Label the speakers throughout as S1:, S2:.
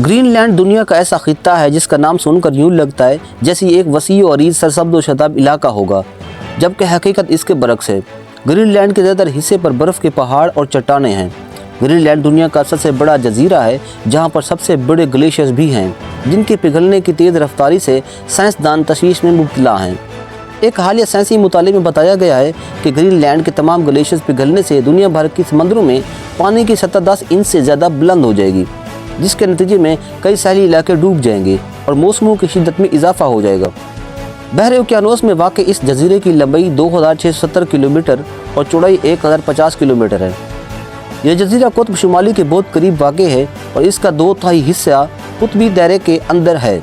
S1: Green land دنیا کا ایسا خطہ ہے جس کا نام سن کر یوں لگتا ہے جیسے ایک وسیع و عریض سرسبز و شاداب علاقہ ہوگا، جبکہ حقیقت اس کے برعکس ہے۔ گرین لینڈ کے زیادہ حصے پر برف کے پہاڑ اور چٹانیں ہیں۔ گرین لینڈ دنیا کا سب سے بڑا جزیرہ ہے جہاں پر سب سے بڑے گلیشیئرز بھی ہیں، جن کے پگھلنے کی تیز رفتاری سے سائنسدان تشویش میں مبتلا ہیں۔ ایک حالیہ سائنسی مطالعے میں بتایا گیا ہے کہ گرین لینڈ کے تمام گلیشیئرز پگھلنے سے دنیا بھر کی سمندروں میں پانی کی سطح 10 انچ سے زیادہ بلند ہو جائے گی، جس کے نتیجے میں کئی ساحلی علاقے ڈوب جائیں گے اور موسموں کی شدت میں اضافہ ہو جائے گا۔ بحر اوقیانوس میں واقع اس جزیرے کی لمبائی 2670 کلومیٹر اور چوڑائی 1050 کلومیٹر ہے۔ یہ جزیرہ قطب شمالی کے بہت قریب واقع ہے اور اس کا 2/3 حصہ قطبی دائرے کے اندر ہے۔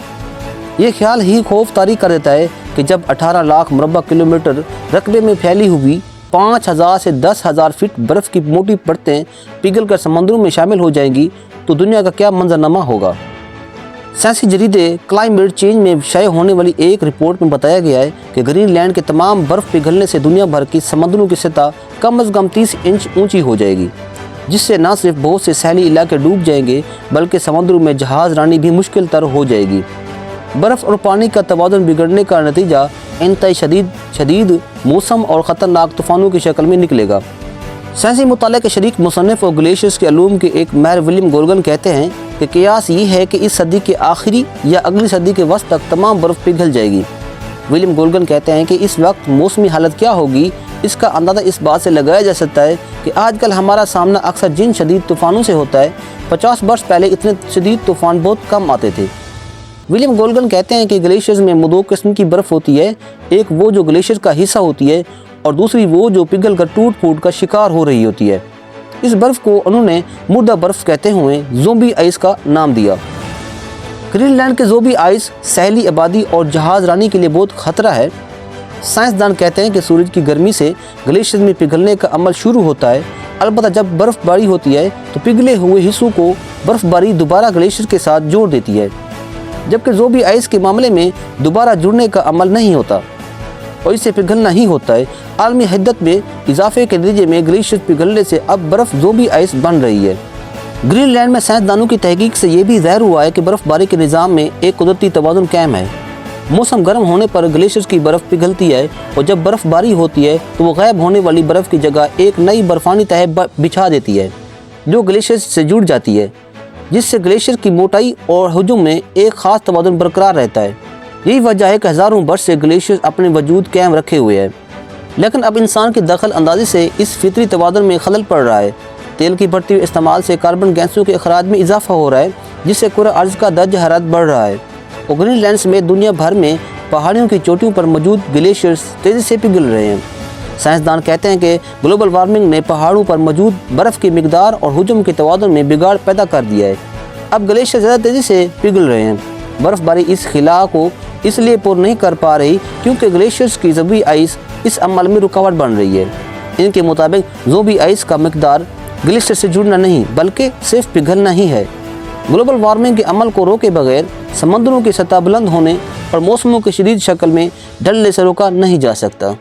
S1: یہ خیال ہی خوف طاری کر دیتا ہے کہ جب 18 لاکھ مربع کلومیٹر رقبے میں پھیلی ہوئی 5000 سے 10,000 فٹ برف کی موٹی پرتیں پگھل کر سمندروں میں شامل ہو جائیں گی تو دنیا کا کیا منظرنامہ ہوگا۔ سائنسی جریدے کلائمیٹ چینج میں شائع ہونے والی ایک رپورٹ میں بتایا گیا ہے کہ گرین لینڈ کے تمام برف پگھلنے سے دنیا بھر کی سمندروں کی سطح کم از کم 30 انچ اونچی ہو جائے گی، جس سے نہ صرف بہت سے ساحلی علاقے ڈوب جائیں گے بلکہ سمندروں میں جہاز رانی بھی مشکل تر ہو جائے گی۔ برف اور پانی کا توازن بگڑنے کا نتیجہ انتہائی شدید موسم اور خطرناک طوفانوں کی شکل میں نکلے گا۔ سائنسی مطالعے کے شریک مصنف اور گلیشیئرز کے علوم کے ایک ماہر ولیم گولگن کہتے ہیں کہ قیاس یہ ہے کہ اس صدی کے آخری یا اگلی صدی کے وسط تک تمام برف پگھل جائے گی۔ ولیم گولگن کہتے ہیں کہ اس وقت موسمی حالت کیا ہوگی، اس کا اندازہ اس بات سے لگایا جا سکتا ہے کہ آج کل ہمارا سامنا اکثر جن شدید طوفانوں سے ہوتا ہے، 50 برس پہلے اتنے شدید طوفان بہت کم آتے تھے۔ ولیم گولگن کہتے ہیں کہ گلیشیئرز میں دو قسم کی برف ہوتی ہے، ایک وہ جو گلیشیئر کا حصہ ہوتی ہے اور دوسری وہ جو پگھل کر ٹوٹ پھوٹ کا شکار ہو رہی ہوتی ہے۔ اس برف کو انہوں نے مردہ برف کہتے ہوئے زومبی آئس کا نام دیا۔ گرین لینڈ کے زومبی آئس ساحلی آبادی اور جہاز رانی کے لیے بہت خطرہ ہے۔ سائنسدان کہتے ہیں کہ سورج کی گرمی سے گلیشیئر میں پگھلنے کا عمل شروع ہوتا ہے، البتہ جب برف باری ہوتی ہے تو پگھلے ہوئے حصوں کو برف باری دوبارہ گلیشیئر کے ساتھ جوڑ دیتی ہے، جبکہ زومبی آئس کے معاملے میں دوبارہ جڑنے کا عمل نہیں ہوتا اور اسے پگھلنا ہی ہوتا ہے۔ عالمی حدت میں اضافے کے نتیجے میں گلیشیئر پگھلنے سے اب برف زومبی آئس بن رہی ہے۔ گرین لینڈ میں سائنسدانوں کی تحقیق سے یہ بھی ظاہر ہوا ہے کہ برف باری کے نظام میں ایک قدرتی توازن قائم ہے۔ موسم گرم ہونے پر گلیشیئر کی برف پگھلتی ہے اور جب برف باری ہوتی ہے تو وہ غائب ہونے والی برف کی جگہ ایک نئی برفانی تہہ بچھا دیتی ہے جو گلیشیئر سے جڑ جاتی ہے، جس سے گلیشیئر کی موٹائی اور حجم میں ایک خاص توازن برقرار رہتا ہے۔ یہی وجہ ہے کہ ہزاروں برس سے گلیشیئر اپنے وجود قائم رکھے ہوئے ہے، لیکن اب انسان کی دخل اندازی سے اس فطری توازن میں خلل پڑ رہا ہے۔ تیل کی بڑھتی ہوئی استعمال سے کاربن گیسوں کے اخراج میں اضافہ ہو رہا ہے، جس سے کرۂ ارض کا درجہ حرارت بڑھ رہا ہے اور گرین لینڈ سمیت دنیا بھر میں پہاڑیوں کی چوٹیوں پر موجود گلیشیئرز تیزی سے پگھل رہے ہیں۔ سائنسدان کہتے ہیں کہ گلوبل وارمنگ نے پہاڑوں پر موجود برف کی مقدار اور حجم کے توازن میں بگاڑ پیدا کر دیا ہے۔ اب گلیشیئر زیادہ تیزی سے پگھل رہے ہیں۔ برف باری اس خلا کو اس لیے پور نہیں کر پا رہی کیونکہ گلیشیئرز کی زومبی آئس اس عمل میں رکاوٹ بن رہی ہے۔ ان کے مطابق زومبی آئس کا مقدار گلیشیئر سے جڑنا نہیں بلکہ صرف پگھلنا ہی ہے۔ گلوبل وارمنگ کے عمل کو روکے بغیر سمندروں کی سطح بلند ہونے اور موسموں کی شدید شکل میں ڈھلنے سے روکا نہیں جا سکتا۔